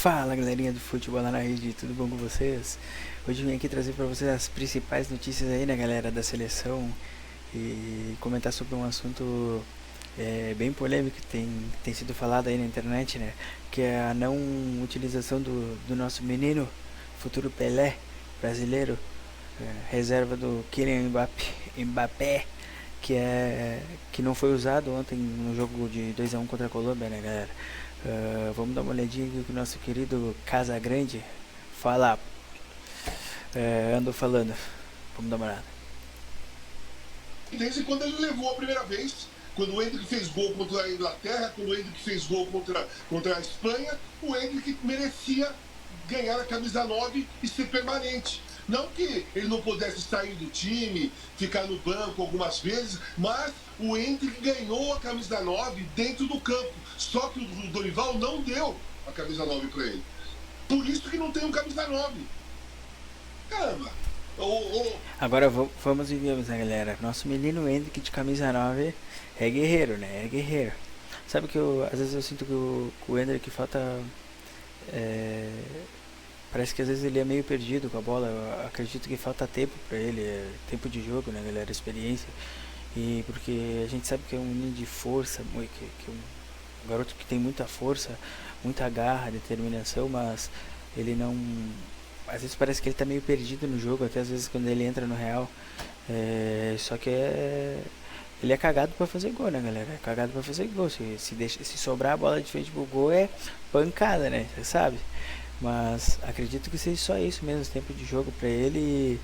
Fala galerinha do Futebol na Rede, tudo bom com vocês? Hoje eu vim aqui trazer para vocês as principais notícias aí, né, galera, da seleção e comentar sobre um assunto bem polêmico que tem sido falado aí na internet, né, que é a não utilização do nosso menino, futuro Pelé, brasileiro, reserva do Kylian Mbappé, que não foi usado ontem no jogo de 2-1 contra a Colômbia, né, galera? Vamos dar uma olhadinha aqui com o nosso querido Casagrande fala, andou falando. Vamos dar uma olhada. Desde quando ele levou a primeira vez, quando o Endrick fez gol contra a Inglaterra, quando o Endrick fez gol contra a Espanha, o Endrick merecia ganhar a camisa 9 e ser permanente. Não que ele não pudesse sair do time, ficar no banco algumas vezes, mas o Endrick ganhou a camisa 9 dentro do campo. Só que o Dorival não deu a camisa 9 para ele. Por isso que não tem um camisa 9. Caramba! Agora vamos e vemos, né, galera? Nosso menino Endrick de camisa 9 é guerreiro, né? É guerreiro. Sabe que às vezes eu sinto que o Endrick falta... Parece que às vezes ele é meio perdido com a bola. Eu acredito que falta tempo pra ele, tempo de jogo, né, galera? Experiência. E porque a gente sabe que é um menino de força, que um garoto que tem muita força, muita garra, determinação, mas ele não... Às vezes parece que ele tá meio perdido no jogo, até às vezes quando ele entra no Real. Só que ele é cagado pra fazer gol, né, galera? É cagado pra fazer gol. Se sobrar a bola de frente pro gol é pancada, né? Você sabe? Mas acredito que seja só isso mesmo, tempo de jogo pra ele.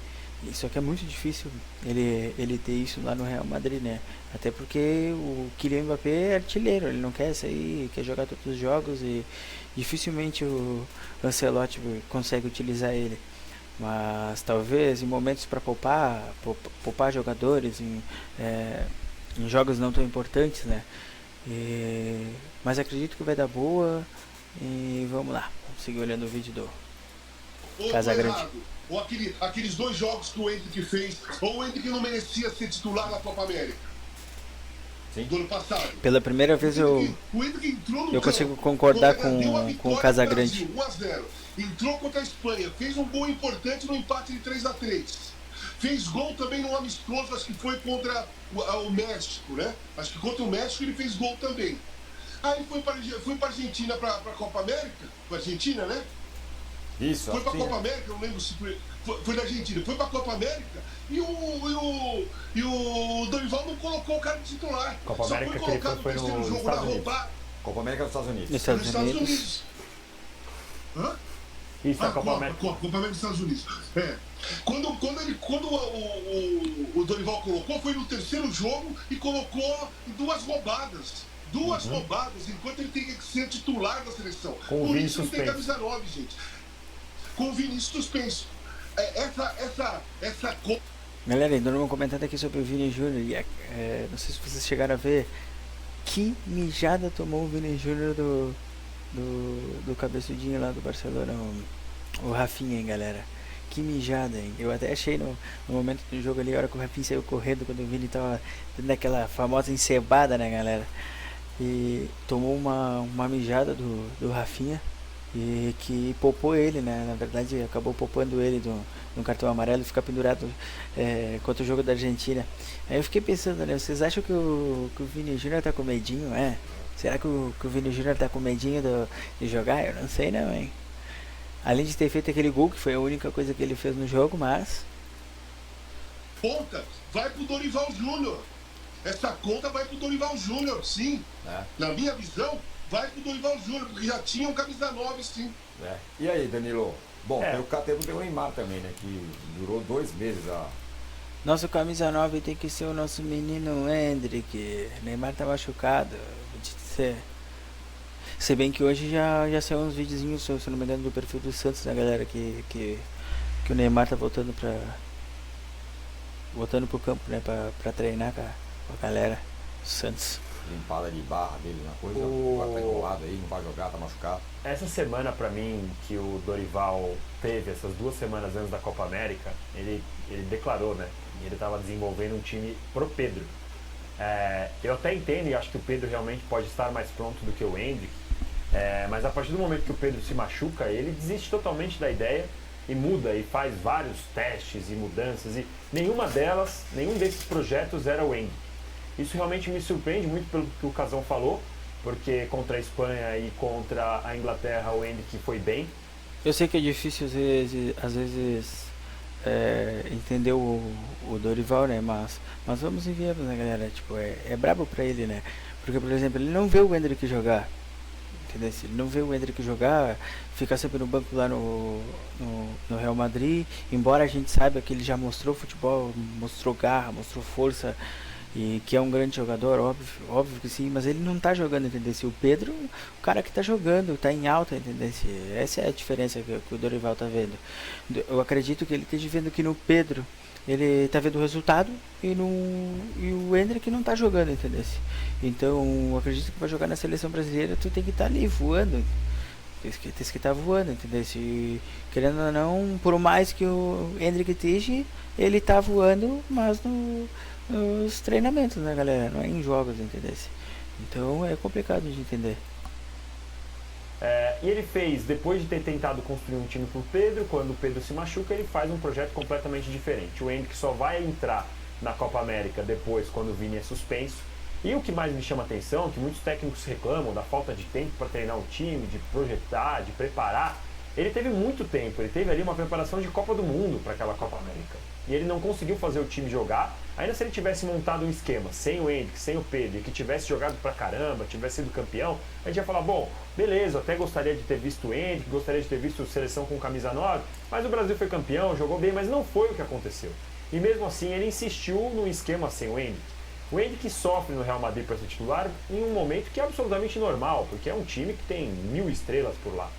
Só que é muito difícil ele ter isso lá no Real Madrid, né? Até porque o Kylian Mbappé é artilheiro, ele não quer sair, quer jogar todos os jogos e dificilmente o Ancelotti consegue utilizar ele. Mas talvez em momentos para poupar jogadores em jogos não tão importantes, né? Mas acredito que vai dar boa e vamos lá, vamos seguir olhando o vídeo do Casagrande. Ou aqueles dois jogos que o Endrick fez, ou o Endrick não merecia ser titular na Copa América. Sim. Do ano passado. Pela primeira vez eu consigo concordar com o Casagrande. 1-0. Entrou contra a Espanha, fez um gol importante no empate de 3-3. Fez gol também no amistoso, acho que foi contra o México, né? Acho que contra o México ele fez gol também. Aí foi para Argentina, para a Copa América, para Argentina, né? Isso, foi pra Copa América, não lembro se foi da Argentina, foi pra Copa América e o Dorival não colocou o cara de titular. Copa Só América foi colocado no terceiro jogo da roubada. Copa América dos Estados Unidos. Nos Estados Unidos. Hã? Isso, a Copa América. Copa América dos Estados Unidos. Quando o Dorival colocou, foi no terceiro jogo e colocou duas roubadas. Duas roubadas, enquanto ele tem que ser titular da seleção. Com por isso suspenso. Não tem camisa 9, gente. Com o Vini suspenso. Essa Galera, dando uma comentada aqui sobre o Vini Júnior. Não sei se vocês chegaram a ver que mijada tomou o Vini Júnior do cabeçudinho lá do Barcelona, o Rafinha, hein, galera. Que mijada, hein. Eu até achei no momento do jogo ali, a hora que o Rafinha saiu correndo, quando o Vini tava dando aquela famosa encebada, né, galera. E tomou uma mijada do Rafinha. E que poupou ele, né? Na verdade, acabou poupando ele no cartão amarelo e ficar pendurado contra o jogo da Argentina. Aí eu fiquei pensando, né? Vocês acham que o Vini Júnior tá com medinho? Será que o Vini Júnior tá com medinho de jogar? Eu não sei, não, hein? Além de ter feito aquele gol, que foi a única coisa que ele fez no jogo, mas... Conta vai pro Dorival Júnior. Essa conta vai pro Dorival Júnior, sim. Na minha visão... Vai pro Dorival Júnior, porque já tinha um camisa 9, sim. E aí, Danilo? Bom, tem o Neymar também, né? Que durou 2 meses. Nosso camisa 9 tem que ser o nosso menino Endrick. Neymar tá machucado. Se bem que hoje já saiu uns videozinhos, se não me engano, do perfil do Santos, né, galera? Que o Neymar tá voltando pro campo, né? Pra treinar com a galera. Santos. Limpada de barra dele na coisa, vai tá enrolado aí, não vai jogar, tá machucado. Essa semana, pra mim, que o Dorival teve, essas 2 semanas antes da Copa América, ele declarou, né? Ele estava desenvolvendo um time pro Pedro. Eu até entendo e acho que o Pedro realmente pode estar mais pronto do que o Endrick, Mas a partir do momento que o Pedro se machuca, ele desiste totalmente da ideia e muda e faz vários testes e mudanças, e nenhum desses projetos era o Hendrick. Isso realmente me surpreende muito pelo que o Casão falou, porque contra a Espanha e contra a Inglaterra o Hendrick foi bem. Eu sei que é difícil às vezes entender o Dorival, né? Mas vamos em viemos, né, galera? Tipo, é brabo pra ele, né? Porque, por exemplo, ele não vê o Hendrick jogar. Entendeu? Ele não vê o Hendrick jogar, fica sempre no banco lá no Real Madrid, embora a gente saiba que ele já mostrou futebol, mostrou garra, mostrou força, e que é um grande jogador, óbvio que sim, mas ele não tá jogando, entendeu? O Pedro, o cara que tá jogando, tá em alta, entendeu? Essa é a diferença que o Dorival tá vendo. Eu acredito que ele esteja vendo que no Pedro ele tá vendo o resultado e o Hendrick não tá jogando, entendeu? Então, eu acredito que vai jogar na seleção brasileira, tu tem que estar ali voando. Tem que estar voando, entendeu? Querendo ou não, por mais que o Hendrick esteja, ele tá voando, mas nos treinamentos, né, galera? Não é em jogos, entendeu? Então é complicado de entender. E ele fez, depois de ter tentado construir um time com o Pedro, quando o Pedro se machuca, ele faz um projeto completamente diferente. O Hendrick só vai entrar na Copa América depois, quando o Vini é suspenso. E o que mais me chama a atenção, que muitos técnicos reclamam da falta de tempo para treinar um time, de projetar, de preparar. Ele teve muito tempo, ele teve ali uma preparação de Copa do Mundo para aquela Copa América. E ele não conseguiu fazer o time jogar. Ainda se ele tivesse montado um esquema sem o Hendrick, sem o Pedro, e que tivesse jogado pra caramba, tivesse sido campeão, a gente ia falar, bom, beleza, eu até gostaria de ter visto o Hendrick, gostaria de ter visto seleção com camisa 9, mas o Brasil foi campeão, jogou bem, mas não foi o que aconteceu. E mesmo assim ele insistiu no esquema sem o Hendrick. O Hendrick sofre no Real Madrid para ser titular em um momento que é absolutamente normal, porque é um time que tem 1000 estrelas por lá.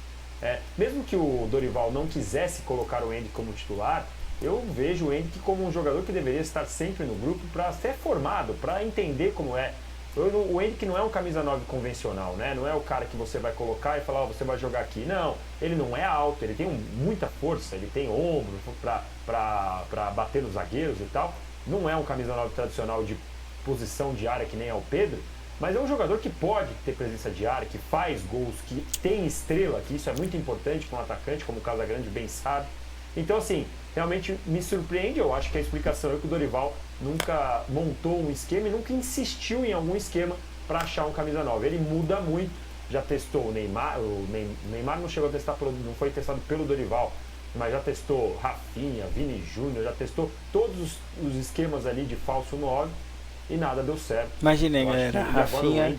Mesmo que o Dorival não quisesse colocar o Hendrick como titular, eu vejo o Hendrick como um jogador que deveria estar sempre no grupo para ser formado, para entender como é. O Hendrick não é um camisa 9 convencional, né? Não é o cara que você vai colocar e falar, você vai jogar aqui. Não, ele não é alto, ele tem muita força, ele tem ombro para bater nos zagueiros e tal. Não é um camisa 9 tradicional de posição de área que nem é o Pedro, mas é um jogador que pode ter presença de área, que faz gols, que tem estrela, que isso é muito importante para um atacante, como o Casagrande bem sabe. Então, assim, realmente me surpreende. Eu acho que a explicação é que o Dorival nunca montou um esquema e nunca insistiu em algum esquema para achar um camisa 9. Ele muda muito, já testou o Neymar não chegou a testar, não foi testado pelo Dorival, mas já testou Rafinha, Vini Júnior, já testou todos os esquemas ali de falso 9 e nada deu certo. Imaginem, galera, Rafinha,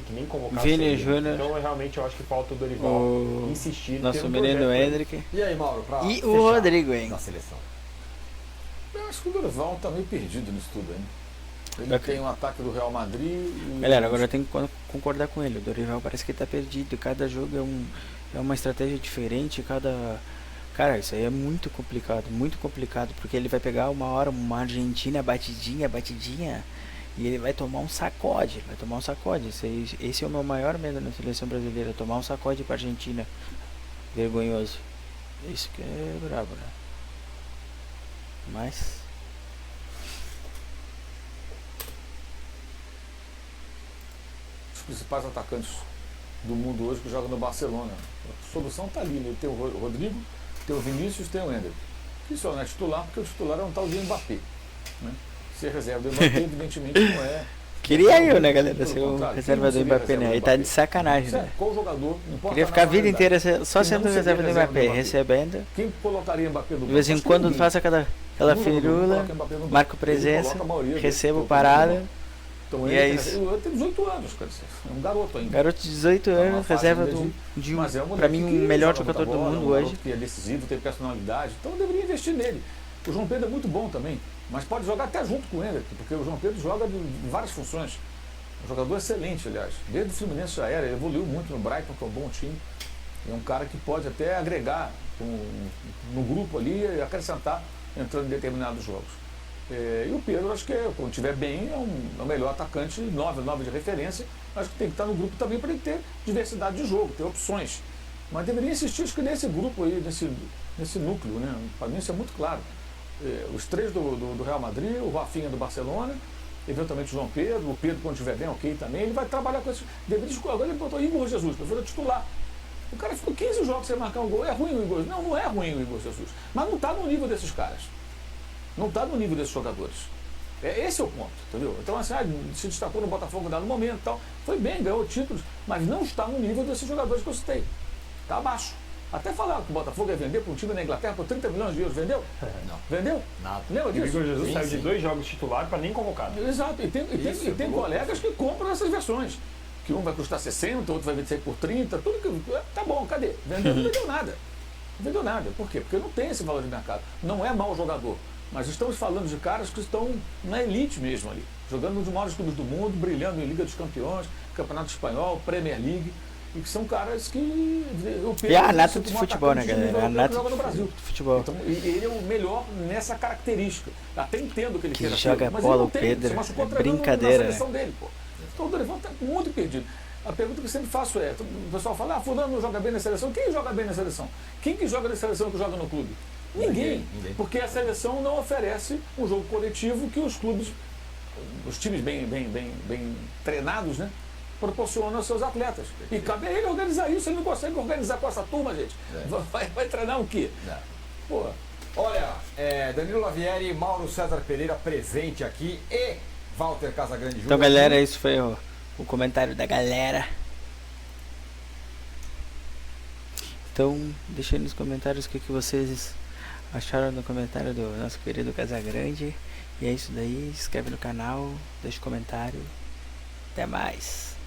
Vini Júnior. Então realmente eu acho que falta o Dorival insistir. Nosso menino Hendrick. E aí, Mauro, e o Rodrigo, hein? Na seleção. Eu acho que o Dorival tá meio perdido nisso tudo, hein? Ele tem um ataque do Real Madrid e... Galera, agora eu tenho que concordar com ele. O Dorival parece que tá perdido. Cada jogo é uma estratégia diferente. Cara, isso aí é muito complicado, porque ele vai pegar uma hora uma Argentina batidinha, e ele vai tomar um sacode. Esse é o meu maior medo na seleção brasileira, tomar um sacode pra Argentina. Vergonhoso. Isso que é brabo, né? Mas os principais atacantes do mundo hoje que jogam no Barcelona, a solução tá ali, né? Tem o Rodrigo, tem o Vinícius, tem o Hendrick. Que só não é titular, porque o titular é um tal de Mbappé, né? Se é reserva do Mbappé, evidentemente não é. Queria eu, né, galera, ser o reserva do Mbappé, né? Aí tá de sacanagem, né? Qual jogador? Queria ficar a vida inteira só sendo reserva do Mbappé, recebendo. Quem colocaria Mbappé no banco? De vez em quando faça aquela firula, marco presença, recebo parada. Então, e é isso. Ele tem 18 anos, cara. É um garoto ainda. Garoto de 18 anos, reserva de pra mim, o melhor jogador do mundo hoje. Que é decisivo, tem personalidade, então deveria investir nele. O João Pedro é muito bom também, mas pode jogar até junto com o Hendrick, porque o João Pedro joga em várias funções. Um jogador excelente, aliás. Desde o Fluminense já era, ele evoluiu muito no Brighton, que é um bom time. É um cara que pode até agregar no grupo ali e acrescentar entrando em determinados jogos. E o Pedro, acho que quando estiver bem, é o melhor atacante, 9 de referência. Acho que tem que estar no grupo também para ele ter diversidade de jogo, ter opções. Mas deveria insistir, acho que nesse grupo aí, nesse núcleo, né? Para mim isso é muito claro. Os três do Real Madrid, o Rafinha do Barcelona, eventualmente o João Pedro, o Pedro quando estiver bem, ok também, ele vai trabalhar com esse. Agora ele botou Igor Jesus, para virar titular. O cara ficou 15 jogos sem marcar um gol. É ruim o Igor? Não, não é ruim o Igor Jesus. Mas não está no nível desses caras. Não está no nível desses jogadores. Esse é o ponto, entendeu? Então, assim, se destacou no Botafogo no dado momento e tal. Foi bem, ganhou títulos, mas não está no nível desses jogadores que eu citei. Está abaixo. Até falaram que o Botafogo ia vender para um time na Inglaterra por 30 milhões de euros. Vendeu? Não. Vendeu? Nada. Lembra O disso? Igor Jesus Sim, saiu sim. de 2 jogos titular para nem convocado. Exato. E Isso, é tem louco. colegas que compram essas versões. Que um vai custar 60, outro vai sair por 30. Tudo que. Tá bom, cadê? Vendeu? Não vendeu nada. Não vendeu nada. Por quê? Porque não tem esse valor de mercado. Não é mau jogador. Mas estamos falando de caras que estão na elite mesmo ali. Jogando nos maiores clubes do mundo, brilhando em Liga dos Campeões, Campeonato Espanhol, Premier League. E que são caras que. E a nata do futebol, né, galera? A nata joga no Brasil. do futebol. Então, e ele é o melhor nessa característica. Até entendo que ele queira joga ser, mas bola, ele não o tem. Pedro, Se machucou é treinando brincadeira, na seleção dele, pô. Então o Dorival está muito perdido. A pergunta que eu sempre faço é, o pessoal fala, fulano não joga bem na seleção. Quem joga bem na seleção? Quem que joga na seleção que joga no clube? Ninguém. Porque a seleção não oferece um jogo coletivo que os clubes, os times bem treinados, né? Proporciona aos seus atletas. E cabe a ele organizar isso. Ele não consegue organizar com essa turma, gente. Vai treinar o quê? Pô. Olha, Danilo Lavieri, Mauro César Pereira presente aqui e Walter Casagrande Júnior. Então, galera, isso foi o comentário da galera. Então, deixa aí nos comentários o que vocês acharam do comentário do nosso querido Casagrande. E é isso daí. Se inscreve no canal, deixa um comentário. Até mais.